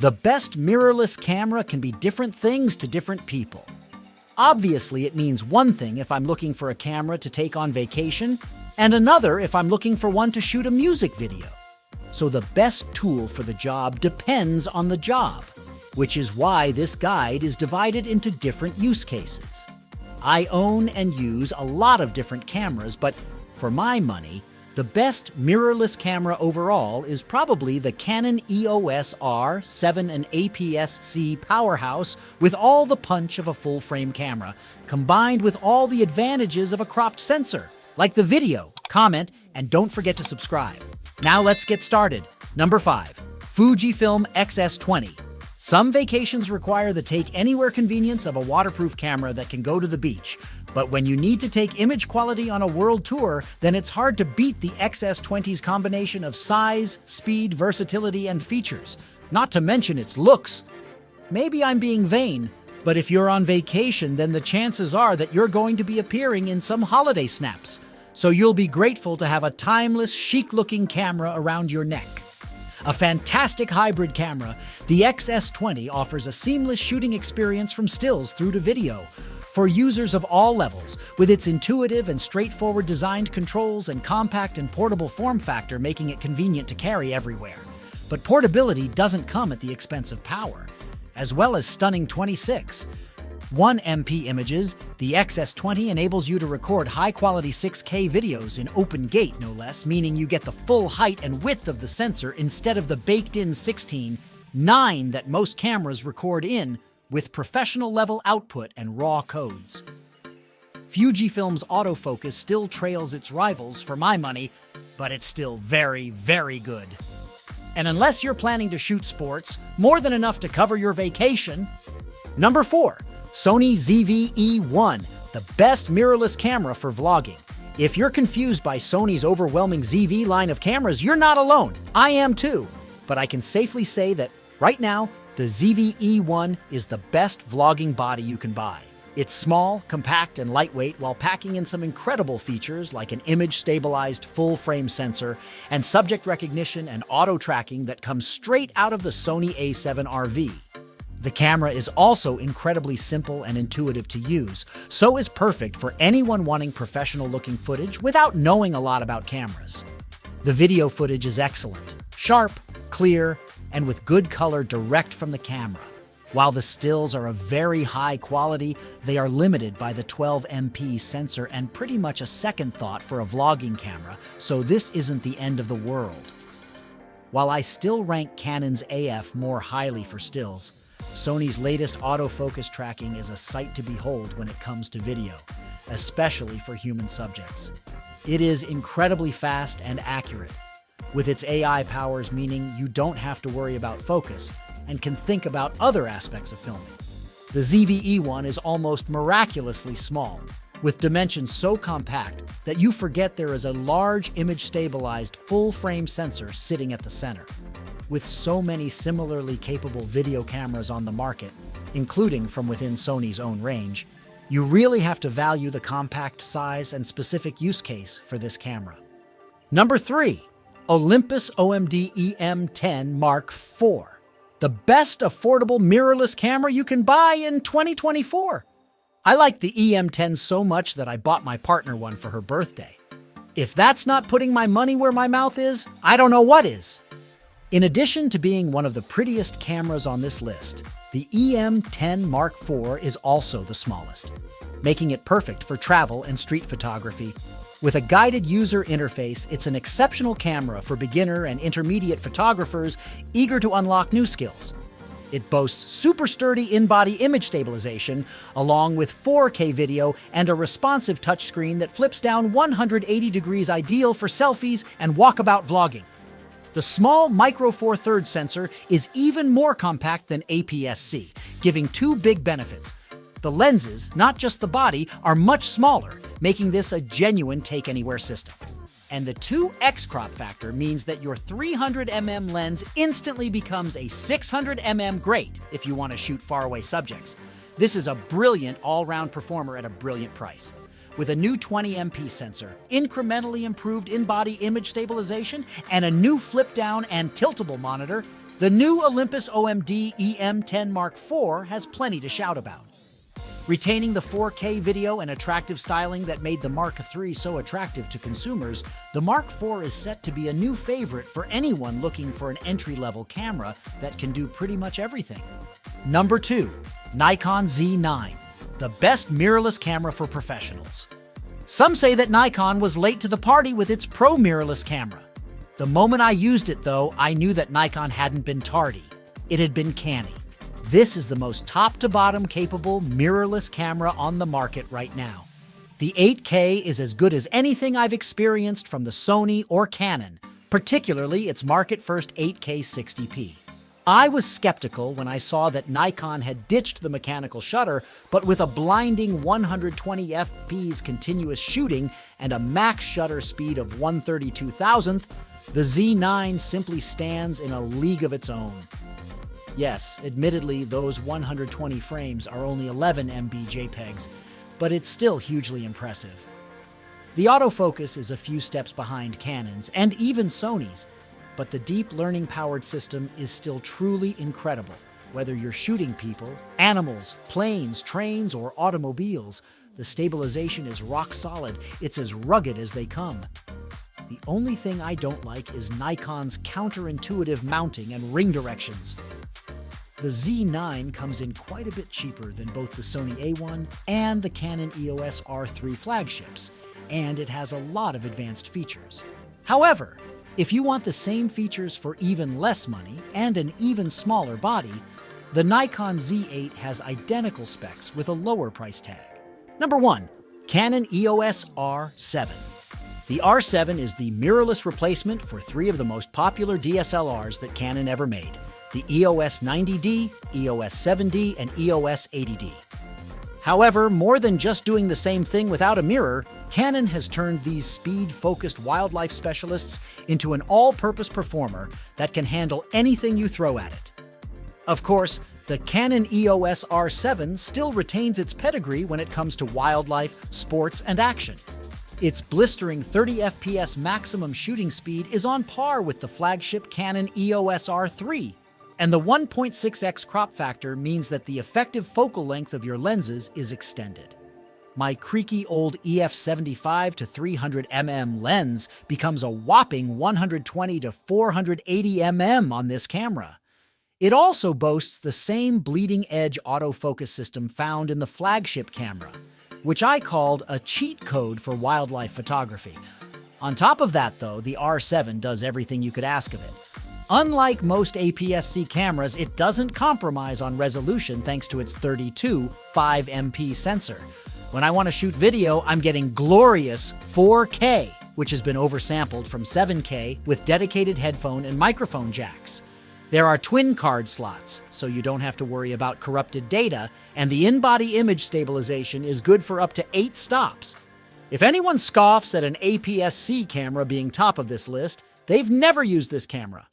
The best mirrorless camera can be different things to different people. Obviously, it means one thing if I'm looking for a camera to take on vacation, and another if I'm looking for one to shoot a music video. So the best tool for the job depends on the job, which is why this guide is divided into different use cases. I own and use a lot of different cameras, but for my money, the best mirrorless camera overall is probably the Canon EOS R7 and APS-C powerhouse with all the punch of a full-frame camera, combined with all the advantages of a cropped sensor. Like the video, comment, and don't forget to subscribe. Now let's get started. Number 5. Fujifilm XS20. Some vacations require the take-anywhere convenience of a waterproof camera that can go to the beach. But when you need to take image quality on a world tour, then it's hard to beat the XS20's combination of size, speed, versatility, and features. Not to mention its looks. Maybe I'm being vain, but if you're on vacation, then the chances are that you're going to be appearing in some holiday snaps. So you'll be grateful to have a timeless, chic-looking camera around your neck. A fantastic hybrid camera, the XS20 offers a seamless shooting experience from stills through to video for users of all levels, with its intuitive and straightforward designed controls and compact and portable form factor making it convenient to carry everywhere. But portability doesn't come at the expense of power, as well as stunning 1 MP images. The XS20 enables you to record high-quality 6K videos in open gate, no less, meaning you get the full height and width of the sensor instead of the baked-in 16:9 that most cameras record in, with professional-level output and raw codes. Fujifilm's autofocus still trails its rivals for my money, but it's still very, very good. And unless you're planning to shoot sports, more than enough to cover your vacation. Number 4. Sony ZV1, the best mirrorless camera for vlogging. If you're confused by Sony's overwhelming ZV line of cameras, you're not alone. I am too. But I can safely say that right now, the ZV1 is the best vlogging body you can buy. It's small, compact, and lightweight while packing in some incredible features like an image-stabilized full-frame sensor and subject recognition and auto-tracking that comes straight out of the Sony A7 RV. The camera is also incredibly simple and intuitive to use, so is perfect for anyone wanting professional-looking footage without knowing a lot about cameras. The video footage is excellent, sharp, clear, and with good color direct from the camera. While the stills are of very high quality, they are limited by the 12 MP sensor and pretty much a second thought for a vlogging camera, so this isn't the end of the world. While I still rank Canon's AF more highly for stills, Sony's latest autofocus tracking is a sight to behold when it comes to video, especially for human subjects. It is incredibly fast and accurate, with its AI powers meaning you don't have to worry about focus and can think about other aspects of filming. The ZV1 is almost miraculously small, with dimensions so compact that you forget there is a large image-stabilized full-frame sensor sitting at the center. With so many similarly capable video cameras on the market, including from within Sony's own range, you really have to value the compact size and specific use case for this camera. Number 3. Olympus OMD EM10 Mark IV. The best affordable mirrorless camera you can buy in 2024. I like the EM10 so much that I bought my partner one for her birthday. If that's not putting my money where my mouth is, I don't know what is. In addition to being one of the prettiest cameras on this list, the EM10 Mark IV is also the smallest, making it perfect for travel and street photography. With a guided user interface, it's an exceptional camera for beginner and intermediate photographers eager to unlock new skills. It boasts super sturdy in-body image stabilization, along with 4K video and a responsive touchscreen that flips down 180 degrees, ideal for selfies and walkabout vlogging. The small Micro Four Thirds sensor is even more compact than APS-C, giving two big benefits. The lenses, not just the body, are much smaller, making this a genuine take-anywhere system. And the 2x crop factor means that your 300mm lens instantly becomes a 600mm great if you want to shoot faraway subjects. This is a brilliant all-round performer at a brilliant price. With a new 20MP sensor, incrementally improved in-body image stabilization, and a new flip-down and tiltable monitor, The new Olympus OMD EM10 Mark IV has plenty to shout about. Retaining the 4K video and attractive styling that made the Mark III so attractive to consumers, the Mark IV is set to be a new favorite for anyone looking for an entry-level camera that can do pretty much everything. Number 2. Nikon Z9, the best mirrorless camera for professionals. Some say that Nikon was late to the party with its pro mirrorless camera. The moment I used it, though, I knew that Nikon hadn't been tardy. It had been canny. This is the most top-to-bottom capable mirrorless camera on the market right now. The 8K is as good as anything I've experienced from the Sony or Canon, particularly its market-first 8K 60p. I was skeptical when I saw that Nikon had ditched the mechanical shutter, but with a blinding 120 fps continuous shooting and a max shutter speed of 1/32,000th, the Z9 simply stands in a league of its own. Yes, admittedly, those 120 frames are only 11 MB JPEGs, but it's still hugely impressive. The autofocus is a few steps behind Canon's and even Sony's, but the deep learning-powered system is still truly incredible. Whether you're shooting people, animals, planes, trains, or automobiles, the stabilization is rock solid. It's as rugged as they come. The only thing I don't like is Nikon's counterintuitive mounting and ring directions. The Z9 comes in quite a bit cheaper than both the Sony A1 and the Canon EOS R3 flagships, and it has a lot of advanced features. However, if you want the same features for even less money and an even smaller body, the Nikon Z8 has identical specs with a lower price tag. Number 1. Canon EOS R7. The R7 is the mirrorless replacement for 3 of the most popular DSLRs that Canon ever made: the EOS 90D, EOS 7D, and EOS 80D. However, more than just doing the same thing without a mirror, Canon has turned these speed-focused wildlife specialists into an all-purpose performer that can handle anything you throw at it. Of course, the Canon EOS R7 still retains its pedigree when it comes to wildlife, sports, and action. Its blistering 30 FPS maximum shooting speed is on par with the flagship Canon EOS R3, and the 1.6x crop factor means that the effective focal length of your lenses is extended. My creaky old EF75 to 300mm lens becomes a whopping 120 to 480 mm on this camera. It also boasts the same bleeding-edge autofocus system found in the flagship camera, which I called a cheat code for wildlife photography. On top of that, though, the R7 does everything you could ask of it. Unlike most APS-C cameras, it doesn't compromise on resolution thanks to its 32 5MP sensor. When I want to shoot video, I'm getting glorious 4K, which has been oversampled from 7K with dedicated headphone and microphone jacks. There are twin card slots, so you don't have to worry about corrupted data, and the in-body image stabilization is good for up to 8 stops. If anyone scoffs at an APS-C camera being top of this list, they've never used this camera.